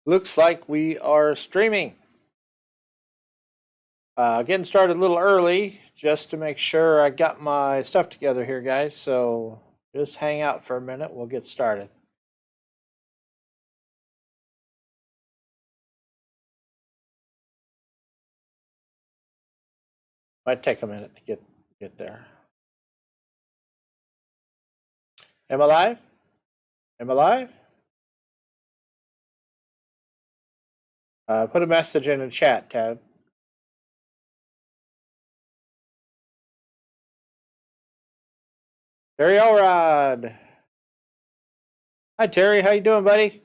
Looks like we are streaming. Getting started a little early just to make sure I got my stuff together here, guys. So just hang out for a minute. We'll get started. Might take a minute to get there. Am I live? Am I live? Put a message in the chat, Tab. Terry Elrod. Hi, Terry. How you doing, buddy?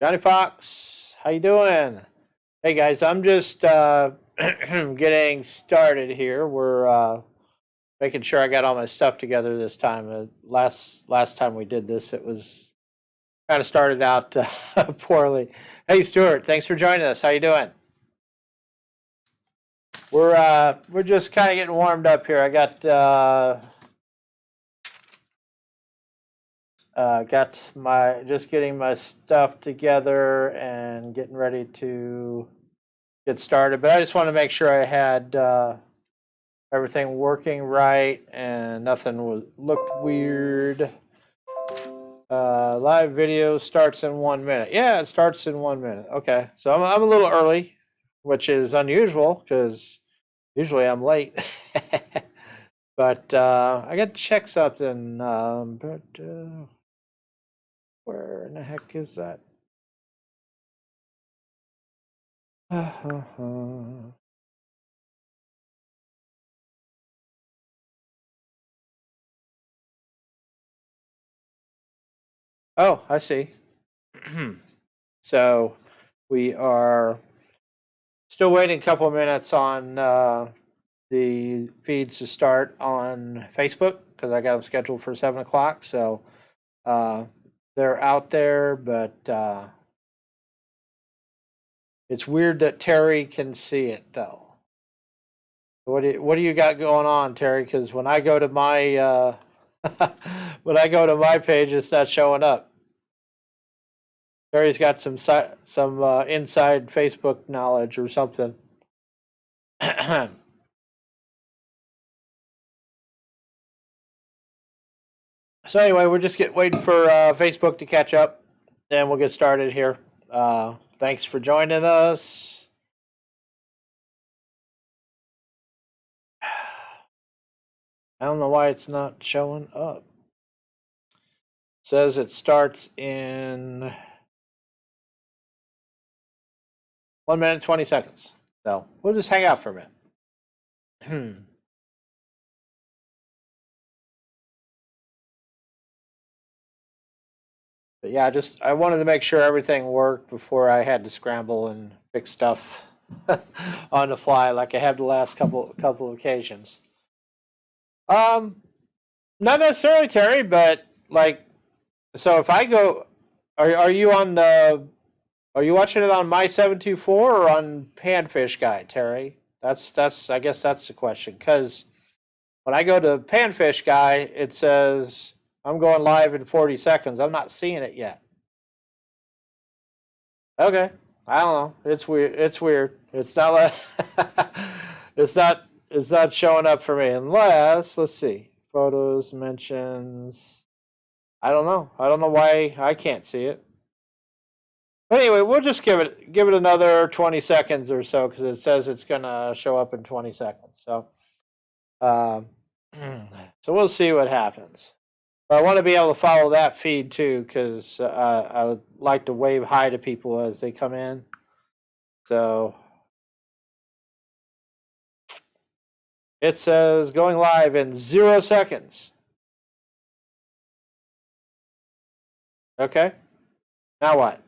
Johnny Fox. How you doing? Hey, guys. I'm just getting started here. We're making sure I got all my stuff together this time. Last time we did this, it was kind of started out poorly. Hey, Stuart. Thanks for joining us. How you doing? We're just kind of getting warmed up here. I got my just getting my stuff together and getting ready to get started. But I just want to make sure I had everything working right and nothing looked weird. Live video starts in 1 minute. Yeah, it starts in 1 minute. Okay, so I'm a little early, which is unusual because usually I'm late. But I got to check something. Where in the heck is that? Oh, I see. So we are still waiting a couple of minutes on the feeds to start on Facebook because I got them scheduled for 7 o'clock. So they're out there, but it's weird that Terry can see it though. What do you got going on, Terry? Because when I go to my page, it's not showing up. Terry's got some inside Facebook knowledge or something. So anyway, we're just waiting for Facebook to catch up, and we'll get started here. Thanks for joining us. I don't know why it's not showing up. It says it starts in 1 minute 20 seconds. So we'll just hang out for a minute. But yeah, I wanted to make sure everything worked before I had to scramble and fix stuff on the fly, like I have the last couple of occasions. Not necessarily, Terry, but like, so if I go, are you on the, are you watching it on My724 or on Panfish Guy, Terry? I guess that's the question. Because when I go to Panfish Guy, it says I'm going live in 40 seconds. I'm not seeing it yet. Okay, I don't know. It's weird. It's not like it's not showing up for me unless, let's see, photos, mentions. I don't know. I don't know why I can't see it. But anyway, we'll just give it another 20 seconds or so because it says it's gonna show up in 20 seconds. So, so we'll see what happens. But I want to be able to follow that feed too because I would like to wave hi to people as they come in. So it says going live in 0 seconds. Okay. Now what?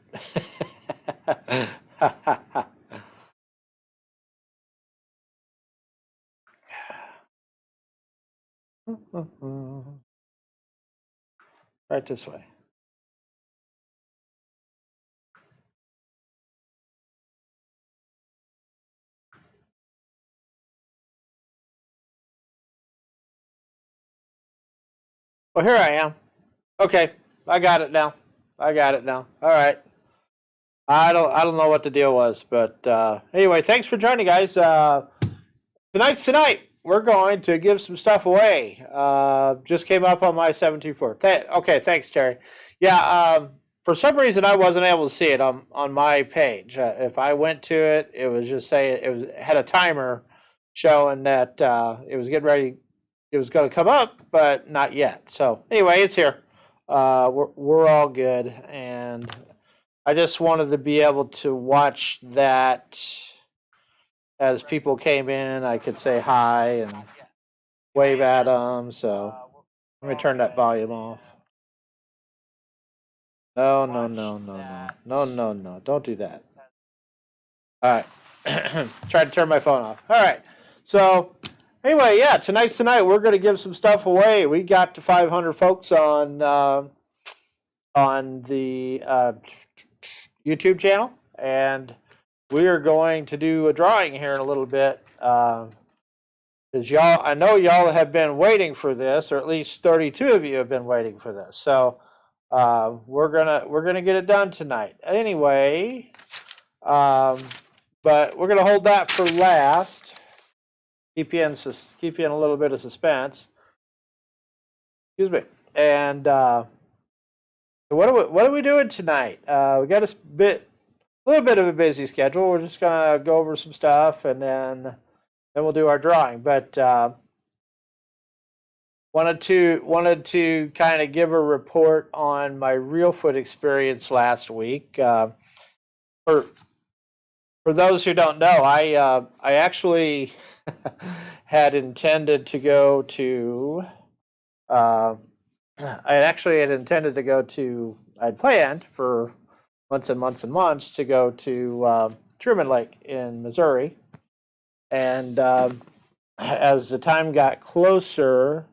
Right this way. Well, here I am. Okay, I got it now. All right. I don't know what the deal was, but anyway, thanks for joining, guys. Tonight we're going to give some stuff away. Just came up on my 724. Okay, thanks, Terry. Yeah, for some reason I wasn't able to see it on my page. If I went to it, it was just saying it had a timer showing that it was getting ready. It was going to come up, but not yet. So anyway, it's here. We're all good, and I just wanted to be able to watch that as people came in. I could say hi and wave at them. So let me turn that volume off. No, no, no, no, no, no, no, no. Don't do that. All right. Try to turn my phone off. All right. So anyway, yeah, tonight we're going to give some stuff away. We got to 500 folks on the YouTube channel, and we are going to do a drawing here in a little bit. Because I know y'all have been waiting for this, or at least 32 of you have been waiting for this. So we're gonna get it done tonight. Anyway, but we're gonna hold that for last. Keep you in a little bit of suspense. Excuse me. And what are we doing tonight? We got a little bit of a busy schedule. We're just gonna go over some stuff, and then we'll do our drawing. But wanted to kind of give a report on my Reelfoot experience last week. For those who don't know, I actually had intended to go to. I'd planned for months and months and months to go to Truman Lake in Missouri, and as the time got closer,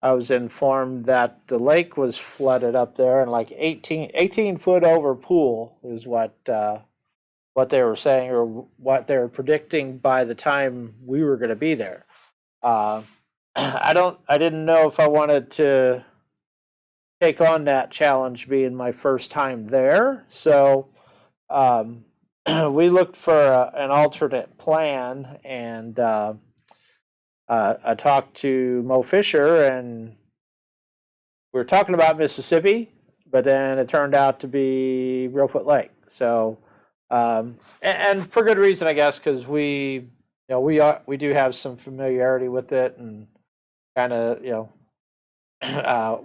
I was informed that the lake was flooded up there, and like 18 foot over pool is what they were saying, or what they were predicting by the time we were going to be there. I didn't know if I wanted to take on that challenge, being my first time there. So we looked for an alternate plan, and I talked to Mo Fisher, and we were talking about Mississippi, but then it turned out to be Reelfoot Lake. So, and for good reason, I guess, because we do have some familiarity with it, and kind of,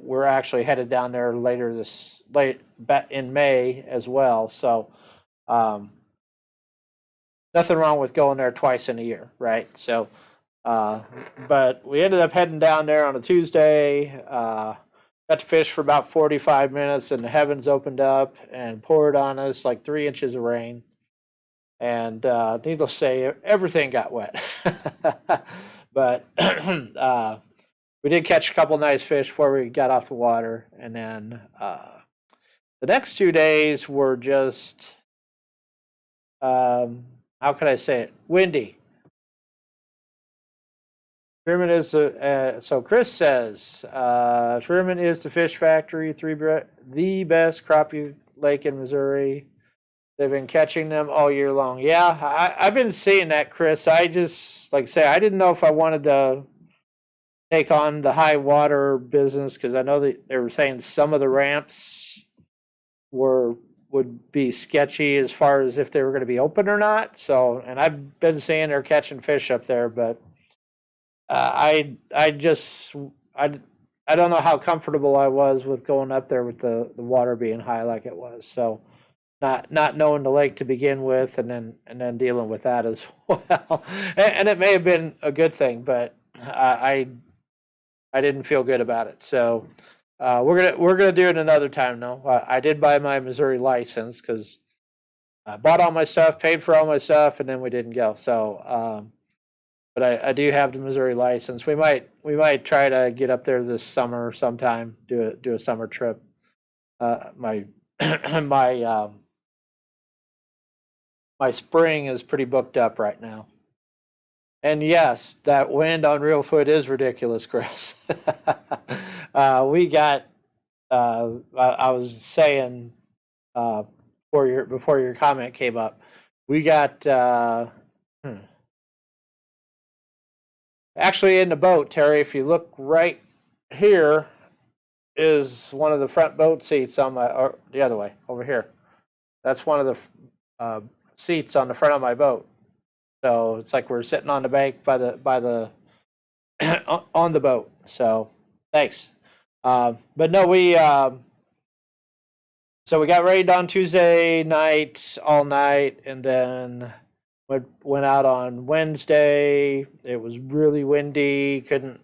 we're actually headed down there late in May as well. So, nothing wrong with going there twice in a year, right? So, but we ended up heading down there on a Tuesday. Got to fish for about 45 minutes, and the heavens opened up and poured on us like 3 inches of rain. And needless to say, everything got wet. But we did catch a couple nice fish before we got off the water. And then the next 2 days were just, how can I say it? Windy. Truman is so Chris says Truman is the fish factory, the best crappie lake in Missouri. They've been catching them all year long. Yeah, I've been seeing that, Chris. I just, like I say, I didn't know if I wanted to take on the high water business, because I know that they were saying some of the ramps would be sketchy as far as if they were going to be open or not. So, and I've been seeing they're catching fish up there, but I don't know how comfortable I was with going up there with the water being high like it was. So not knowing the lake to begin with, and then dealing with that as well. And it may have been a good thing, but I didn't feel good about it. So we're gonna do it another time though. I did buy my Missouri license, because I bought all my stuff, paid for all my stuff, and then we didn't go. So but I do have the Missouri license. We might try to get up there this summer sometime. Do a summer trip. My my spring is pretty booked up right now. And yes, that wind on Reelfoot is ridiculous, Chris. We got. I was saying before before your comment came up. We got actually in the boat, Terry. If you look right here, is one of the front boat seats on my, or the other way over here. That's one of the seats on the front of my boat. So it's like we're sitting on the bank by the on the boat. So thanks. But no, so we got rained on Tuesday night all night, and then went out on Wednesday. It was really windy. Couldn't,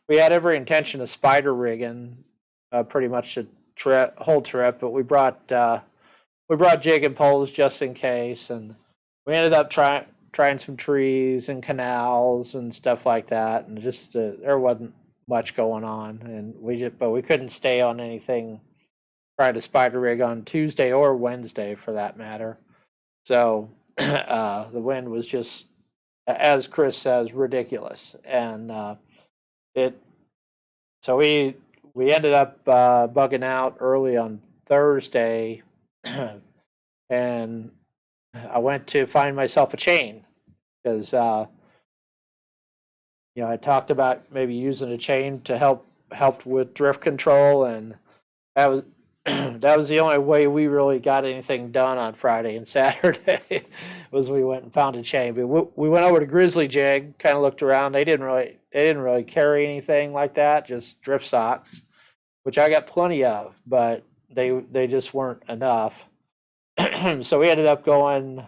we had every intention of spider rigging pretty much the whole trip, but we brought jig and poles just in case, and we ended up trying some trees and canals and stuff like that, and just there wasn't much going on, and but we couldn't stay on anything. Tried to spider rig on Tuesday or Wednesday for that matter. So the wind was just, as Chris says, ridiculous, and so we ended up bugging out early on Thursday, and I went to find myself a chain because I talked about maybe using a chain to help with drift control, and that was that was the only way we really got anything done on Friday and Saturday was we went and found a chain. But we went over to Grizzly Jig, kind of looked around. They didn't really carry anything like that, just drift socks, which I got plenty of, but they just weren't enough. So we ended up going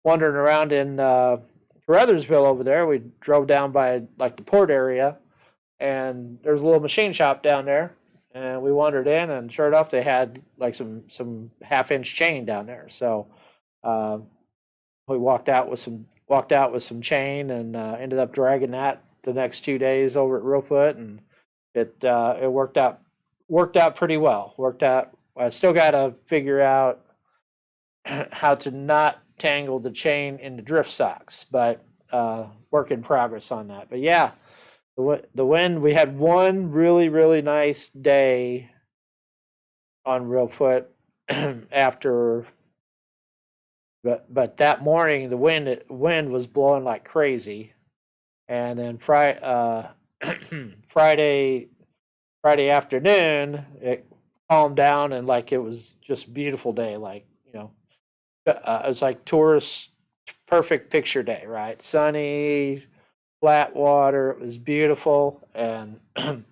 wandering around in Caruthersville over there. We drove down by like the port area, and there's a little machine shop down there. And we wandered in, and sure enough, they had like some half-inch chain down there. So we walked out with some chain, and ended up dragging that the next 2 days over at Reelfoot, and it worked out pretty well. I still got to figure out how to not tangle the chain in the drift socks, but work in progress on that. But yeah. The wind, we had one really, really nice day on Reelfoot after, but that morning the wind was blowing like crazy, and then Friday afternoon it calmed down, and like it was just a beautiful day, like it was like tourist perfect picture day, right? Sunny, flat water. It was beautiful, and then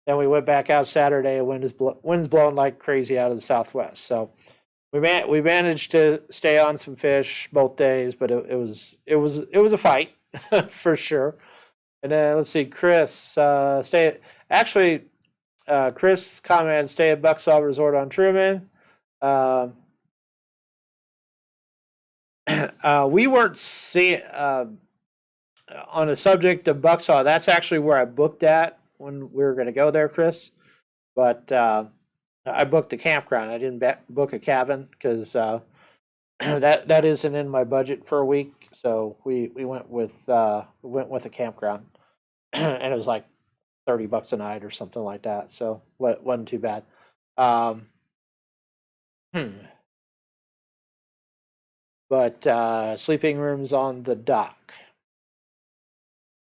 we went back out Saturday. Wind's blowing like crazy out of the southwest. So we managed to stay on some fish both days, but it was a fight for sure. And then let's see, Chris Chris commented stay at Bucksaw Resort on Truman. We weren't seeing. On the subject of Bucksaw, that's actually where I booked at when we were going to go there, Chris. But I booked a campground. I didn't book a cabin because that isn't in my budget for a week. So we went with a campground, and it was like $30 a night or something like that. So it wasn't too bad. But sleeping rooms on the dock.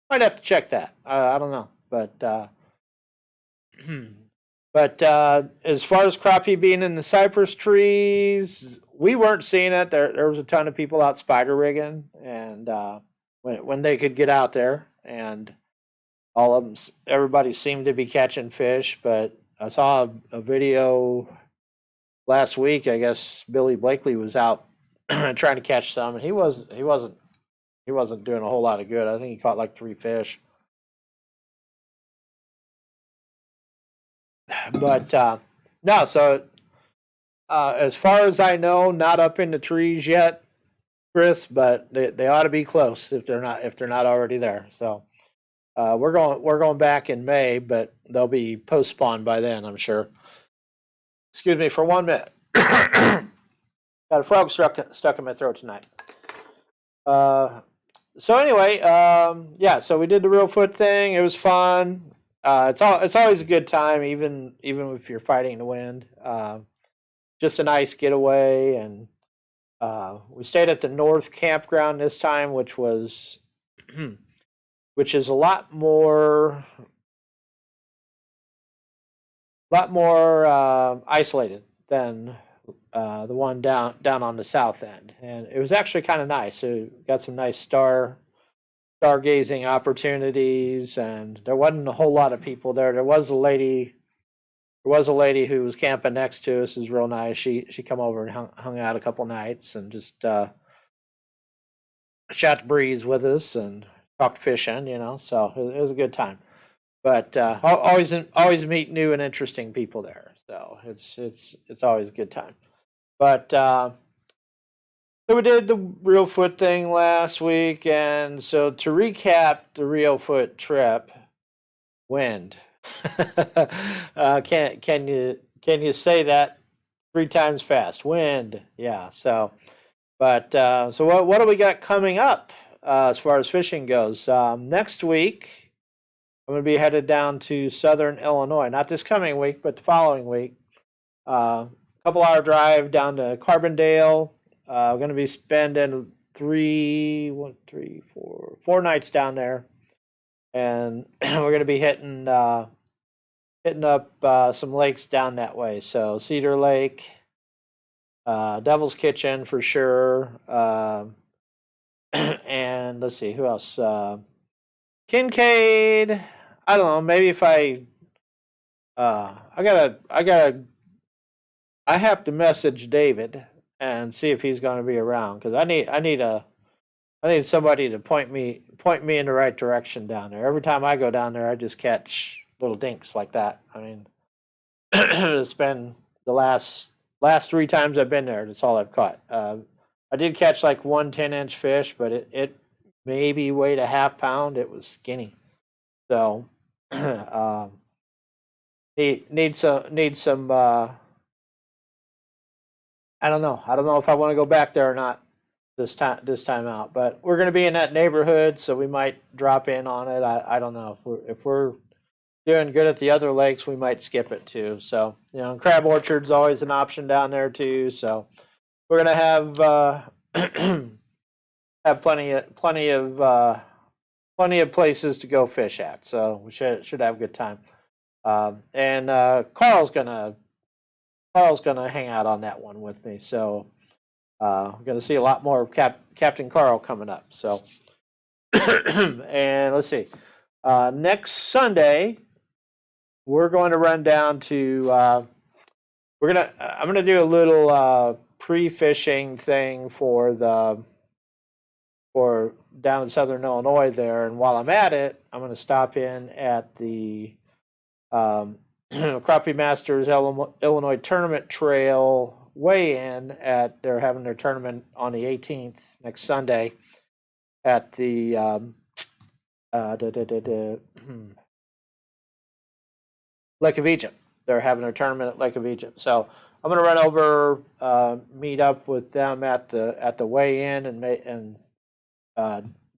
Might have to check that. I don't know, but as far as crappie being in the cypress trees, we weren't seeing it. There was a ton of people out spider rigging, and when they could get out there, and all of them, everybody seemed to be catching fish. But I saw a video last week. I guess Billy Blakely was out trying to catch some, and he wasn't doing a whole lot of good. I think he caught like 3 fish. But no, so as far as I know, not up in the trees yet, Chris, but they ought to be close if they're not already there. So we're going back in May, but they'll be post spawn by then, I'm sure. Excuse me for 1 minute. Got a frog stuck in my throat tonight. So anyway, yeah. So we did the Reelfoot thing. It was fun. It's always a good time, even if you're fighting the wind. just a nice getaway. And we stayed at the North Campground this time, which was which is a lot more isolated than the one down on the south end, and it was actually kind of nice. So got some nice stargazing opportunities, and there wasn't a whole lot of people there. There was a lady who was camping next to us. It was real nice. She come over and hung out a couple nights and just shot the breeze with us and talked fishing. So it was a good time. But always meet new and interesting people there. So it's always a good time. But so we did the Reelfoot thing last week, and so to recap the Reelfoot trip, wind. Can you say that 3 times fast? Wind, yeah. So, but so what do we got coming up as far as fishing goes? Next week, I'm going to be headed down to Southern Illinois. Not this coming week, but the following week. Couple-hour drive down to Carbondale. We're going to be spending 4 nights down there, and we're going to be hitting up some lakes down that way. So Cedar Lake, Devil's Kitchen for sure, and let's see who else. Kincaid. I don't know. Maybe if I have to message David and see if he's going to be around, because I need somebody to point me in the right direction down there. Every time I go down there, I just catch little dinks like that. I mean, it's been the last 3 times I've been there. That's all I've caught. I did catch like 1 10-inch fish, but it maybe weighed a half pound. It was skinny. So need some. I don't know. I don't know if I want to go back there or not this time out. But we're going to be in that neighborhood, so we might drop in on it. I don't know if we're doing good at the other lakes, we might skip it too. So Crab Orchard's always an option down there too. So we're gonna have have plenty of places to go fish at. So we should have a good time. And Carl's gonna hang out on that one with me. So we're gonna see a lot more of Captain Carl coming up. So and let's see. Next Sunday, we're going to run down to. I'm gonna do a little pre-fishing thing for down in Southern Illinois there, and while I'm at it, I'm going to stop in at the Crappie Masters Illinois Tournament Trail weigh-in they're having their tournament on the 18th next Sunday at the Lake of Egypt. They're having their tournament at Lake of Egypt. So I'm going to run over, meet up with them at the weigh-in and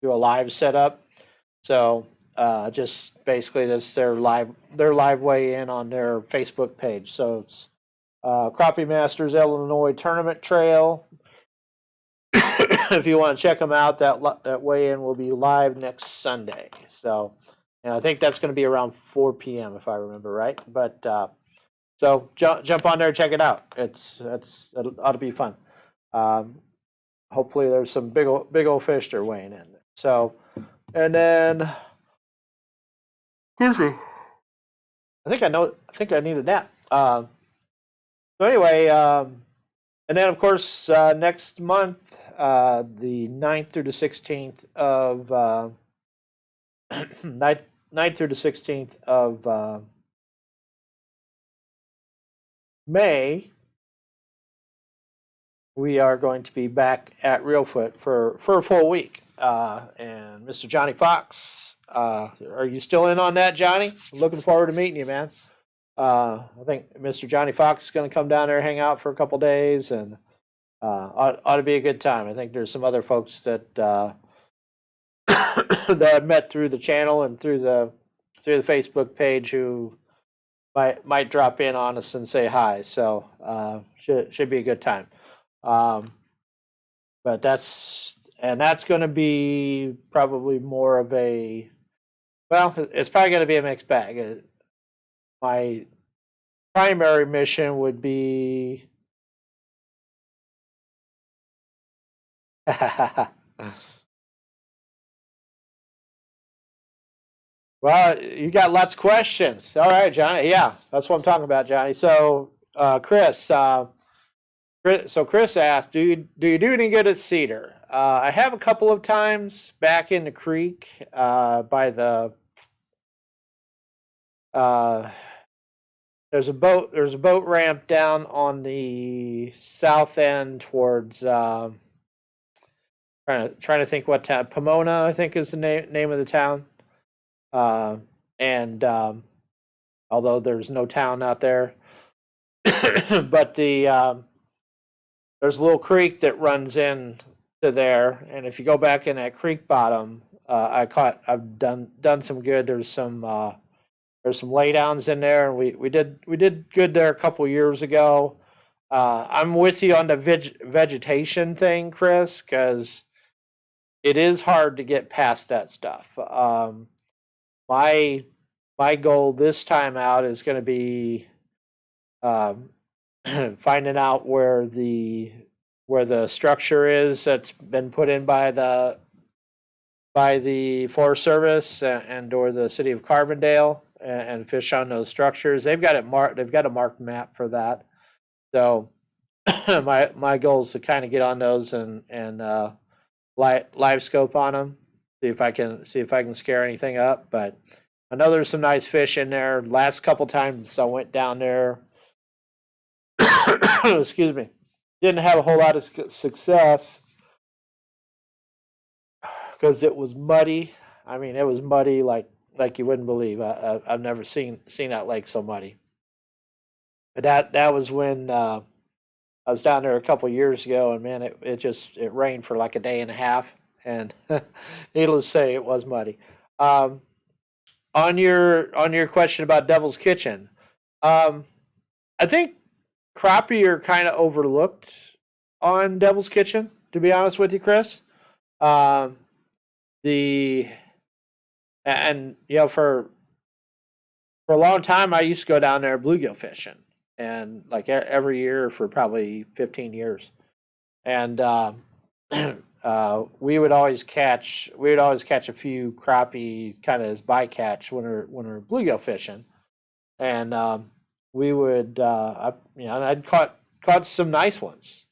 do a live setup. So just basically this their live weigh-in on their Facebook page. So it's Crappie Masters Illinois Tournament Trail. If you want to check them out, that weigh-in will be live next Sunday. So, and I think that's going to be around 4 p.m. if I remember right. But so jump on there, check it out. It ought to be fun. Hopefully there's some big old fish they're weighing in there. So, and then excuse me. I think I need a nap. So anyway, and then of course next month, the 9th through the 16th of 9th through the 16th of May, we are going to be back at Reelfoot for a full week. And Mr. Johnny Fox, are you still in on that, Johnny? Looking forward to meeting you, man. I think Mr. Johnny Fox is going to come down there and hang out for a couple days, and ought to be a good time. I think there's some other folks that that I've met through the channel and through the Facebook page who might drop in on us and say hi. So should be a good time. Um, but that's going to be probably more of a, well, it's probably going to be a mixed bag. My primary mission would be well, you got lots of questions. All right, Johnny. Yeah, that's what I'm talking about, Johnny. So, Chris asked, do you do any good at Cedar? I have a couple of times back in the creek by the uh, there's a boat ramp down on the south end towards trying to think what town. Pomona, I think, is the name of the town. Uh, and although there's no town out there, but there's a little creek that runs in to there, and if you go back in that creek bottom, I've done some good. There's some laydowns in there, and we did good there a couple years ago. I'm with you on the vegetation thing, Chris, because it is hard to get past that stuff. My my goal this time out is going to be um, finding out where the structure is that's been put in by the Forest Service and or the city of Carbondale, and fish on those structures. They've got it marked. They've got a marked map for that. So my goal is to kind of get on those and live scope on them. See if I can scare anything up. But I know there's some nice fish in there. Last couple times I went down there, excuse me, didn't have a whole lot of success because it was muddy. I mean, it was muddy like you wouldn't believe. I've never seen that lake so muddy. But that was when I was down there a couple years ago, and man, it rained for like a day and a half, and needless to say, it was muddy. Um, on your question about Devil's Kitchen, um, I think crappie are kind of overlooked on Devil's Kitchen. To be honest with you, Chris, um, the and for a long time I used to go down there bluegill fishing, and like every year for probably 15 years, and we would always catch a few crappie kind of as bycatch when we're bluegill fishing, and I'd caught some nice ones.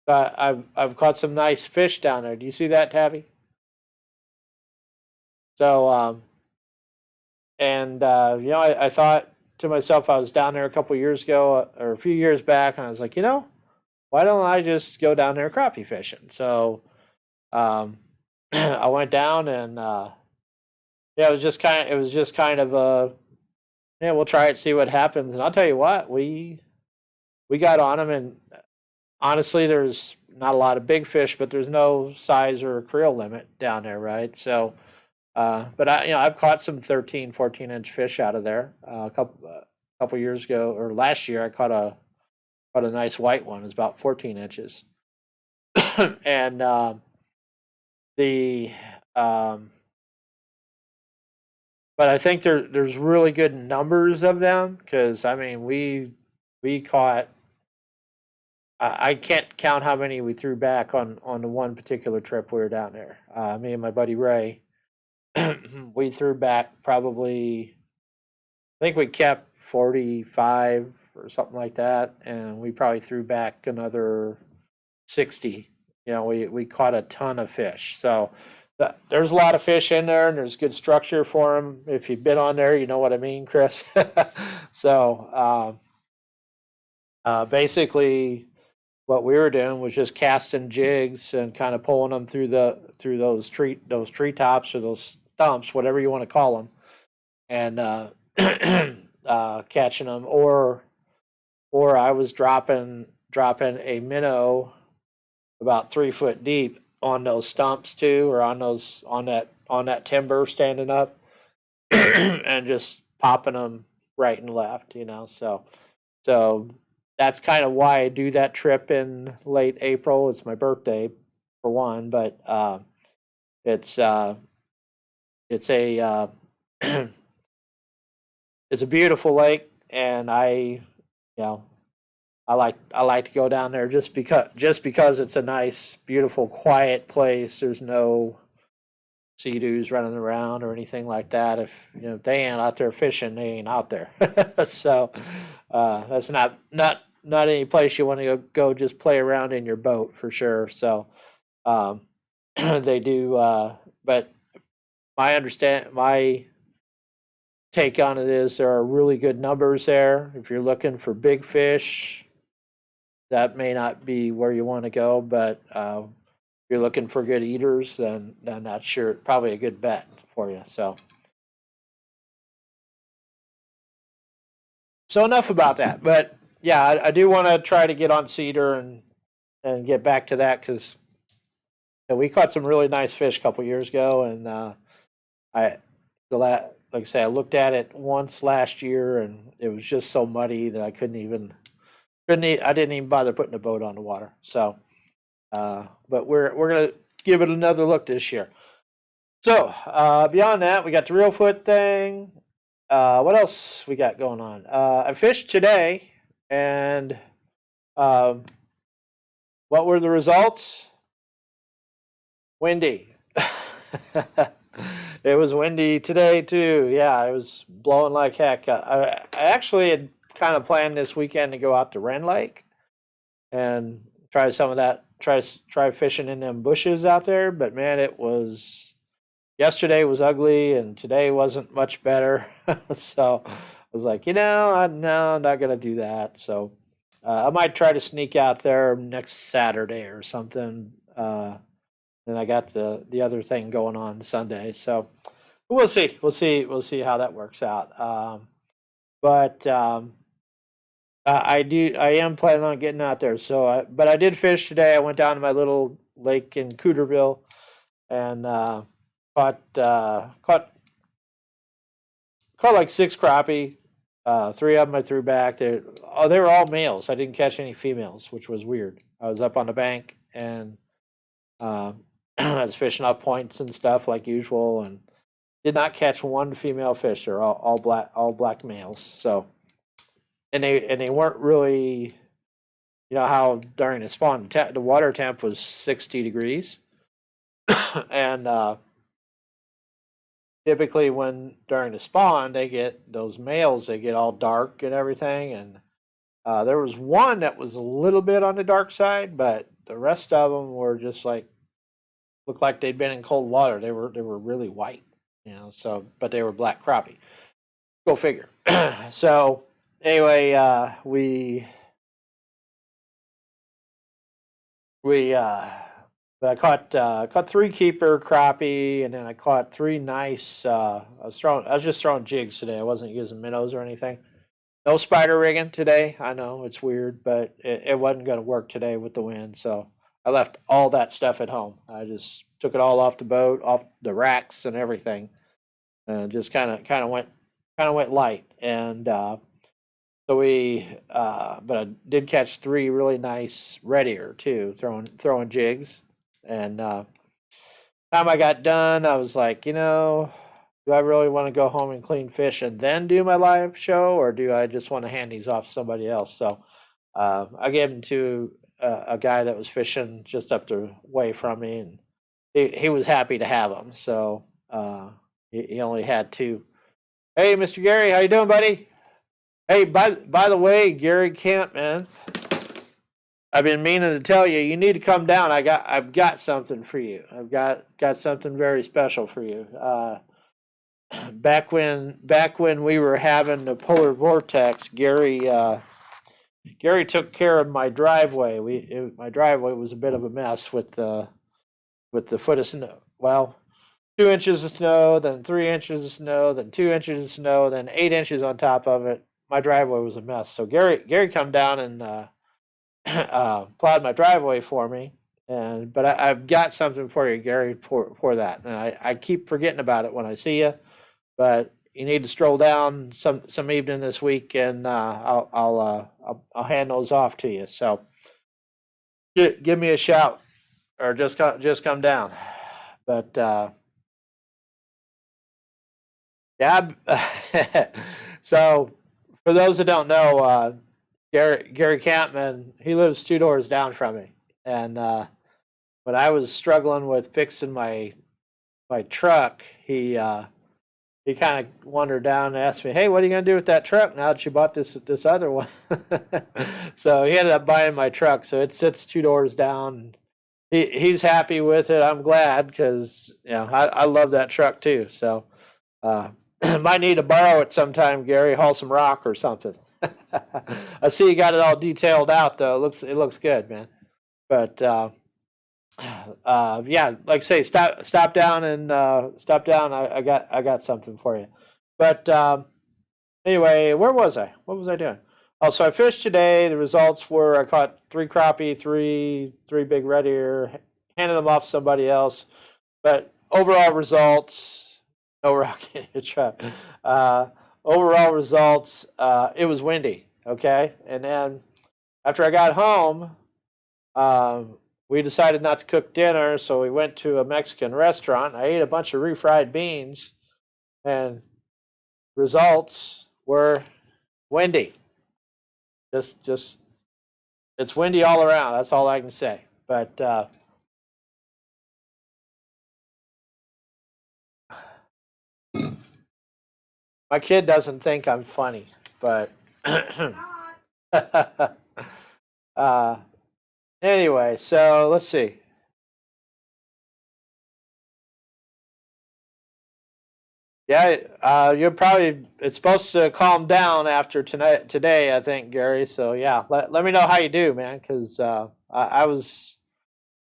I've caught some nice fish down there. Do you see that, Tabby? So and I thought to myself, I was down there a couple years ago or a few years back, and I was like, why don't I just go down there crappie fishing? So um, I went down, and yeah, it was just kind of a, yeah, we'll try it, see what happens. And I'll tell you what, we got on them, and honestly, there's not a lot of big fish, but there's no size or creel limit down there, right? So, but I've caught some 13, 14 inch fish out of there. A couple years ago or last year, I caught a nice white one. It was about 14 inches, and the um, but I think there's really good numbers of them because I mean we caught. I can't count how many we threw back on the one particular trip we were down there. Me and my buddy Ray, we threw back probably. I think we kept 45 or something like that, and we probably threw back another 60. We caught a ton of fish. So there's a lot of fish in there, and there's good structure for them. If you've been on there, you know what I mean, Chris. So basically, what we were doing was just casting jigs and kind of pulling them through those treetops or those stumps, whatever you want to call them, and catching them, or I was dropping a minnow about 3 foot deep on those stumps too, or on that timber standing up, and just popping them right and left. So that's kind of why I do that trip in late April. It's my birthday for one, but it's it's a it's a beautiful lake, and know I like to go down there just because it's a nice, beautiful, quiet place. There's no sea-doos running around or anything like that. If they ain't out there fishing, they ain't out there. So that's not any place you want to go just play around in your boat for sure. So they do, but my take on it is there are really good numbers there. If you're looking for big fish, that may not be where you want to go, but if you're looking for good eaters, then that's sure probably a good bet for you. So enough about that. But yeah, I do want to try to get on cedar and get back to that, because we caught some really nice fish a couple years ago, and like I say, I looked at it once last year, and it was just so muddy that I I didn't even bother putting the boat on the water. So, but we're gonna give it another look this year. So beyond that, we got the Reelfoot thing. What else we got going on? I fished today, and what were the results? Windy. It was windy today too. Yeah, it was blowing like heck. I actually had kind of planned this weekend to go out to Wren Lake and try some of that. Try fishing in them bushes out there. But man, yesterday was ugly, and today wasn't much better. So I was like, no, I'm not gonna do that. So I might try to sneak out there next Saturday or something. And I got the other thing going on Sunday, so we'll see. We'll see how that works out. But I am planning on getting out there. So, but I did fish today. I went down to my little lake in Cooterville and caught like 6 crappie. 3 of them I threw back. They were all males. I didn't catch any females, which was weird. I was up on the bank, and I was fishing off points and stuff like usual, and did not catch one female fish. They're all black males. So, and they weren't really, how during the spawn the water temp was 60 degrees, and typically when during the spawn those males get all dark and everything, and there was one that was a little bit on the dark side, but the rest of them were just like looked like they'd been in cold water. They were really white, so but they were black crappie. Go figure. So anyway, I caught 3 keeper crappie, and then I caught 3 nice. I was just throwing jigs today. I wasn't using minnows or anything. No spider rigging today. I know it's weird, but it wasn't going to work today with the wind. So I left all that stuff at home. I just took it all off the boat, off the racks and everything, and just kind of went light. And so but I did catch 3 really nice red ear too, throwing jigs. And time I got done, I was like, do I really want to go home and clean fish and then do my live show, or do I just want to hand these off to somebody else? So I gave them to a guy that was fishing just up the way from me, and he was happy to have them. So he only had 2. Hey, Mr. Gary, how you doing, buddy? Hey, by the way, Gary Kent, man, I've been meaning to tell you, you need to come down. I've got something for you. I've got something very special for you. Back when we were having the polar vortex, Gary took care of my driveway. My driveway was a bit of a mess with the foot of snow. Well, 2 inches of snow, then 3 inches of snow, then 2 inches of snow, then 8 inches on top of it. My driveway was a mess. So Gary come down and plowed my driveway for me, But I've got something for you, Gary, for that. And I keep forgetting about it when I see you, but you need to stroll down some evening this week, and I'll hand those off to you. So give me a shout, or just come down. But yeah. So for those that don't know, Gary Campman, he lives 2 doors down from me, and when I was struggling with fixing my truck, he kind of wandered down and asked me, "Hey, what are you gonna do with that truck now that you bought this other one?" So he ended up buying my truck. So it sits 2 doors down. He's happy with it. I'm glad because I love that truck too. So might need to borrow it sometime, Gary. Haul some rock or something. I see you got it all detailed out though. It looks good, man. But yeah, like I say, stop down and stop down. I got something for you. But anyway, where was I? What was I doing? Oh, so I fished today. The results were I caught 3 crappie, three big red ear, handed them off to somebody else. But overall results, no rock in your truck. Overall results, it was windy. Okay, and then after I got home, we decided not to cook dinner, so we went to a Mexican restaurant. I ate a bunch of refried beans, and results were windy. Just it's windy all around. That's all I can say. But my kid doesn't think I'm funny. But anyway, so let's see. Yeah, you're probably it's supposed to calm down after today, I think, Gary. So yeah, let me know how you do, man, because I was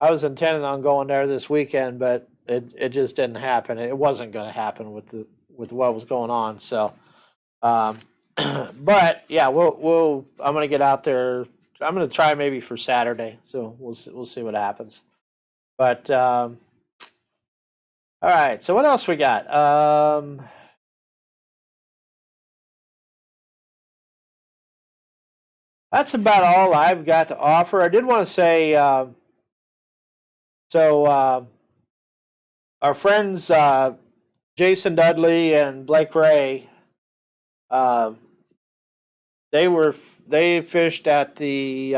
intending on going there this weekend, but it just didn't happen. It wasn't going to happen with what was going on. So, um, but yeah, we'll I'm going to get out there. I'm going to try maybe for Saturday. So we'll see what happens. But all right. So what else we got? That's about all I've got to offer. I did want to say, so our friends Jason Dudley and Blake Ray, um, they fished at the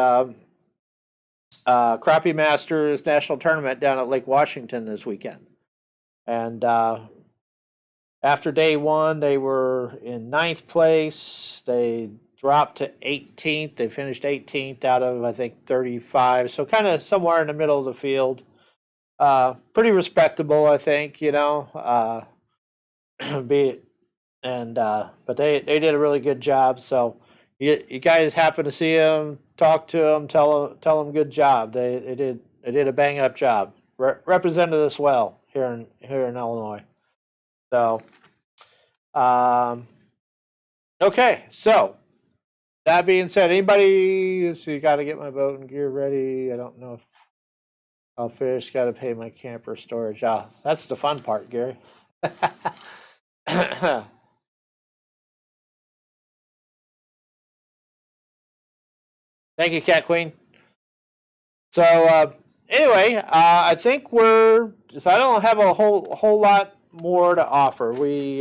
Crappie Masters National Tournament down at Lake Washington this weekend, and after day one, they were in ninth place. They dropped to 18th. They finished 18th out of I think 35, so kind of somewhere in the middle of the field. Pretty respectable, I think. Be it, and but they did a really good job. So you guys happen to see them, talk to them, tell them good job. They did a bang up job. Represented us well here in Illinois. So okay, so that being said, anybody? So you got to get my boat and gear ready. I don't know if I'll fish. Got to pay my camper storage. Ah, that's the fun part, Gary. Thank you, Cat Queen. So anyway, I think we're. So I don't have a whole lot more to offer. We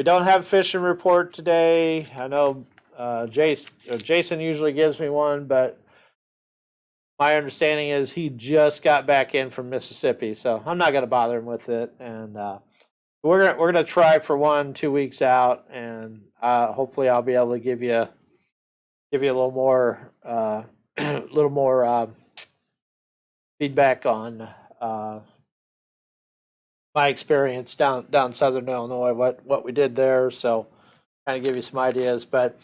don't have a fishing report today. I know Jason usually gives me one, but my understanding is he just got back in from Mississippi, so I'm not going to bother him with it. And we're gonna try for 2 weeks out, and hopefully I'll be able to give you a little more little more feedback on my experience down southern Illinois, what we did there. So kind of give you some ideas. But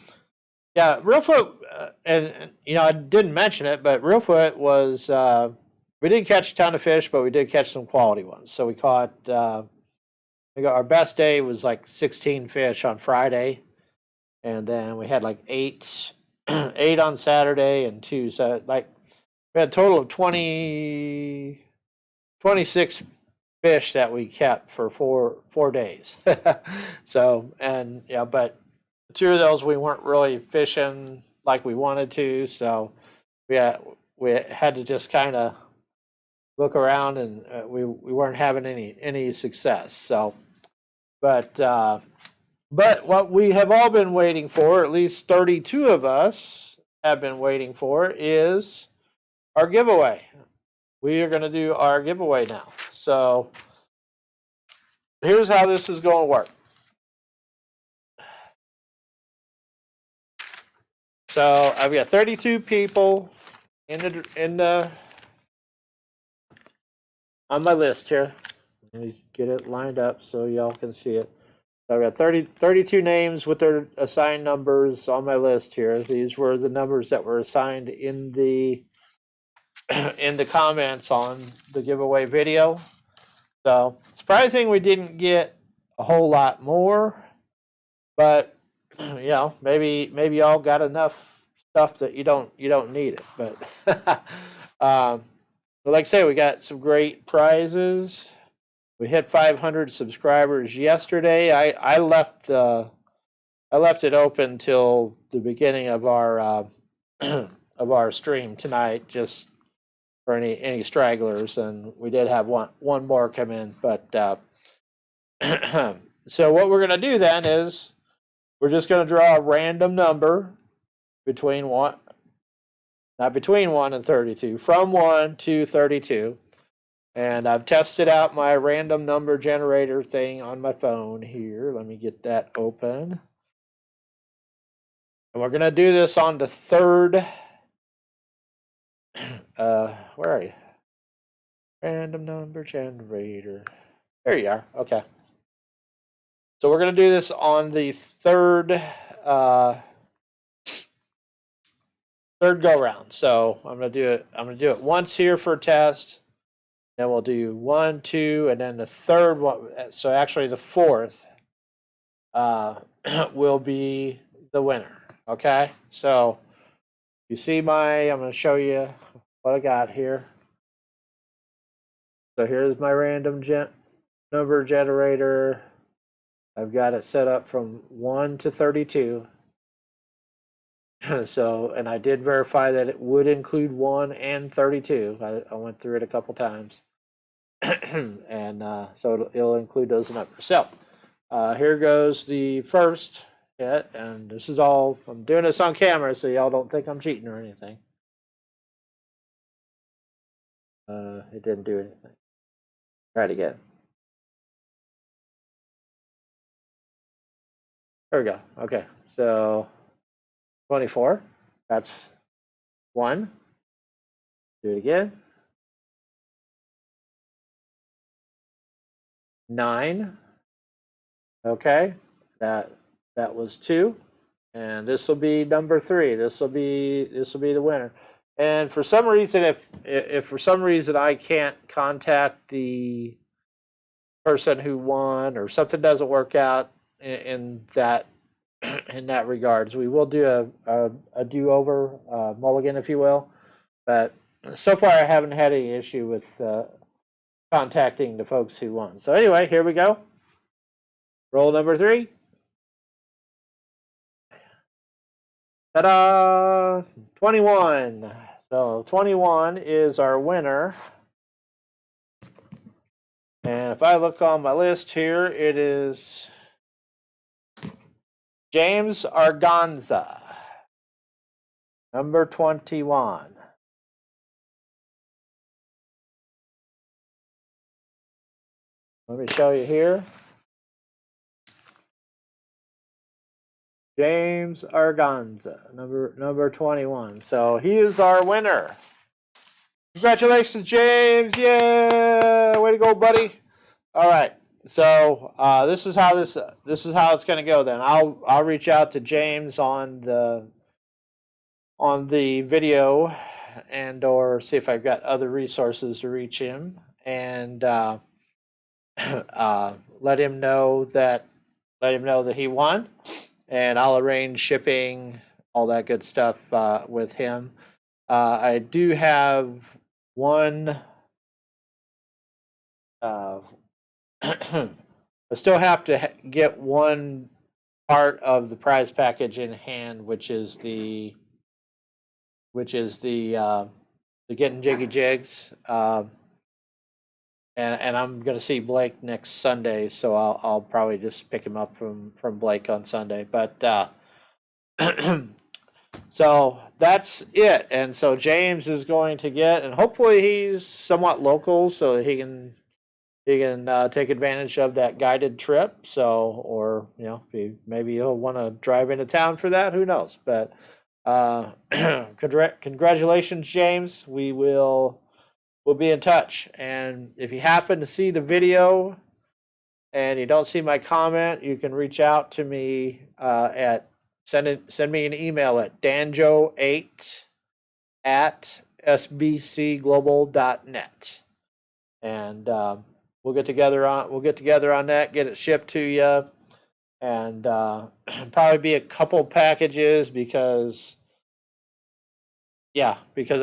yeah, Reelfoot, and I didn't mention it, but Reelfoot was we didn't catch a ton of fish, but we did catch some quality ones. So we caught our best day was like 16 fish on Friday, and then we had like eight on Saturday and two. So like we had a total of 26 fish that we kept for four days. So, and yeah, but 2 of those we weren't really fishing like we wanted to, so we had to just kind of look around, and we weren't having any success. So, but what we have all been waiting for, at least 32 of us have been waiting for, is our giveaway. We are going to do our giveaway now. So here's how this is going to work. So I've got 32 people in the on my list here. Let me get it lined up so y'all can see it. So I've got 32 names with their assigned numbers on my list here. These were the numbers that were assigned in the comments on the giveaway video. So surprising we didn't get a whole lot more, but you know, maybe y'all got enough stuff that you don't need it. But like I say, we got some great prizes. We hit 500 subscribers yesterday. I left it open till the beginning of our of our stream tonight, just for any stragglers, and we did have one more come in. But so what we're going to do then is we're just going to draw a random number between 1 and 32, from 1 to 32. And I've tested out my random number generator thing on my phone here. Let me get that open. And we're going to do this on the third. Where are you? Random number generator. There you are. Okay. So we're going to do this on the third go round. So I'm going to do it once here for a test. Then we'll do 1, 2, and then the third one. So actually, the fourth will be the winner. Okay. So you see I'm going to show you what I got here. So here's my random number generator. I've got it set up from 1 to 32. So, and I did verify that it would include 1 and 32. I went through it a couple times. And so it'll include those numbers. So here goes the first hit, and this is all, I'm doing this on camera so y'all don't think I'm cheating or anything. It didn't do anything. Try it again. There we go. Okay, so 24. That's 1. Do it again. 9. Okay, that was 2, and this will be number 3. This will be the winner. And for some reason, if for some reason I can't contact the person who won, or something doesn't work out in that regards, we will do a do-over, mulligan, if you will. But so far, I haven't had any issue with contacting the folks who won. So anyway, here we go. Roll number 3. Ta-da! 21. So 21 is our winner. And if I look on my list here, it is James Arganza, number 21. Let me show you here. James Arganza, number 21. So he is our winner. Congratulations, James! Yeah, way to go, buddy. All right. So this is how it's going to go. Then I'll reach out to James on the video, and or see if I've got other resources to reach him, and let him know that he won, and I'll arrange shipping, all that good stuff with him. I do have one. I still have to get one part of the prize package in hand, which is the the Getting Jiggy Jigs. And I'm gonna see Blake next Sunday, so I'll probably just pick him up from Blake on Sunday. But so that's it. And so James is going to get, and hopefully he's somewhat local, so that he can take advantage of that guided trip. So, or maybe he'll want to drive into town for that. Who knows? But congratulations, James. We'll be in touch. And if you happen to see the video and you don't see my comment, you can reach out to me at send me an email at danjo8@sbcglobal.net, and we'll get together on that, get it shipped to you, and probably be a couple packages because I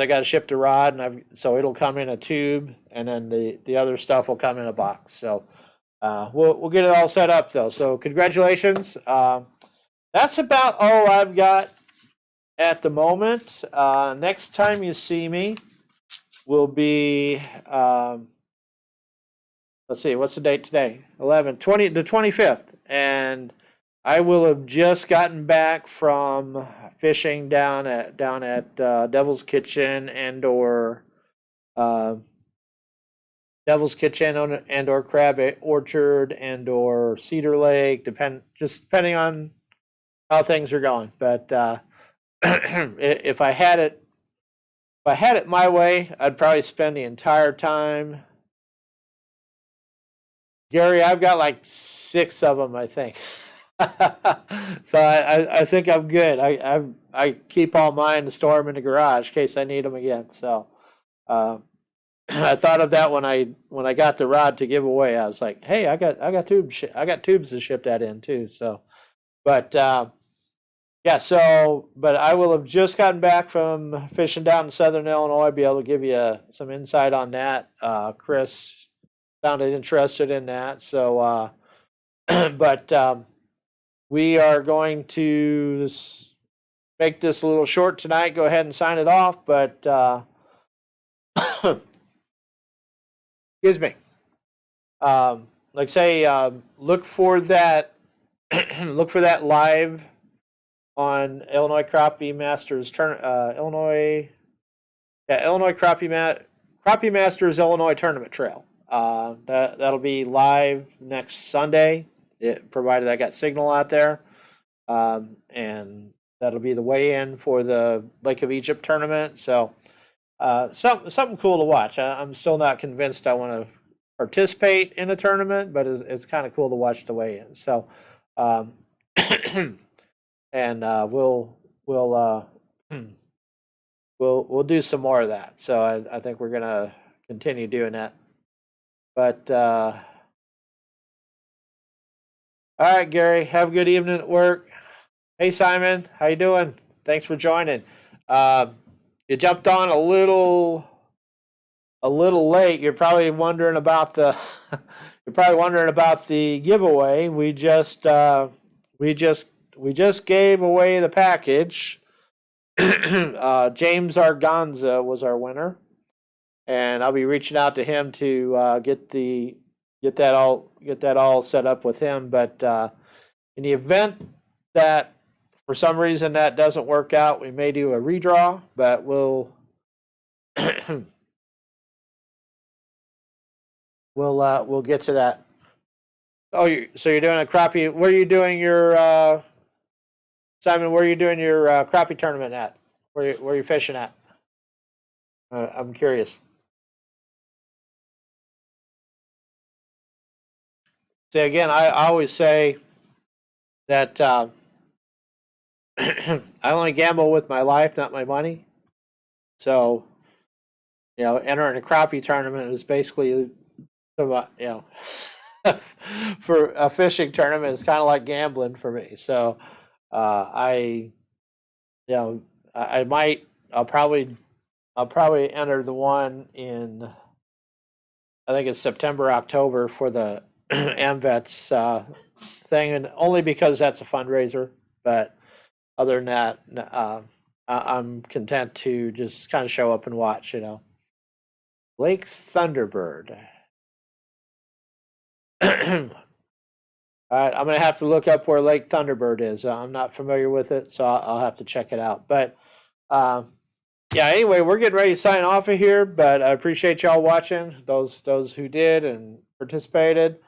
got to ship the rod, and so it'll come in a tube, and then the other stuff will come in a box. So we'll get it all set up though. So congratulations. That's about all I've got at the moment. Next time you see me will be let's see, what's the date today? The 25th, and I will have just gotten back from fishing down at Devil's Kitchen and or Crab Orchard and or Cedar Lake, depending on how things are going. But if I had it my way, I'd probably spend the entire time. Gary, I've got like 6 of them, I think. So I think I'm good. I keep all mine to store them in the garage in case I need them again. So I thought of that when I got the rod to give away. I was like, hey, I got tubes to ship that in too. So, but but I will have just gotten back from fishing down in Southern Illinois. Be able to give you some insight on that. Chris sounded interested in that. So, but we are going to make this a little short tonight. Go ahead and sign it off. But excuse me. Like I say, look for that. Look for that live on Illinois Crappie Masters Illinois Crappie Masters Illinois Tournament Trail. That'll be live next Sunday, provided I got signal out there, and that'll be the weigh-in for the Lake of Egypt tournament. So something cool to watch. I'm still not convinced I want to participate in a tournament, but it's kind of cool to watch the weigh-in. So and we'll do some more of that. So I think we're gonna continue doing that. But all right, Gary, have a good evening at work. Hey, Simon, how you doing? Thanks for joining. You jumped on a little late. You're probably wondering about the giveaway. We just gave away the package. James Arganza was our winner, and I'll be reaching out to him to get that all set up with him. But in the event that for some reason that doesn't work out, we may do a redraw, but we'll we'll get to that. Oh, so you're doing a crappie? Where are you doing your Simon? Where are you doing your crappie tournament at? Where are you fishing at? I'm curious. See, again, I always say that I only gamble with my life, not my money. So, entering a crappie tournament is basically, for a fishing tournament, it's kind of like gambling for me. So, I'll probably I'll probably enter the one in, I think it's September, October for the AMVETS thing, and only because that's a fundraiser. But other than that, I'm content to just kind of show up and watch. Lake Thunderbird. All right, I'm gonna have to look up where Lake Thunderbird is. I'm not familiar with it, so I'll have to check it out. But yeah, anyway, we're getting ready to sign off of here. But I appreciate y'all watching. Those who did and participated.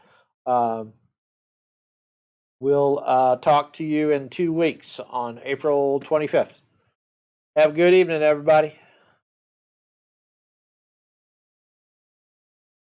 We'll talk to you in 2 weeks on April 25th. Have a good evening, everybody.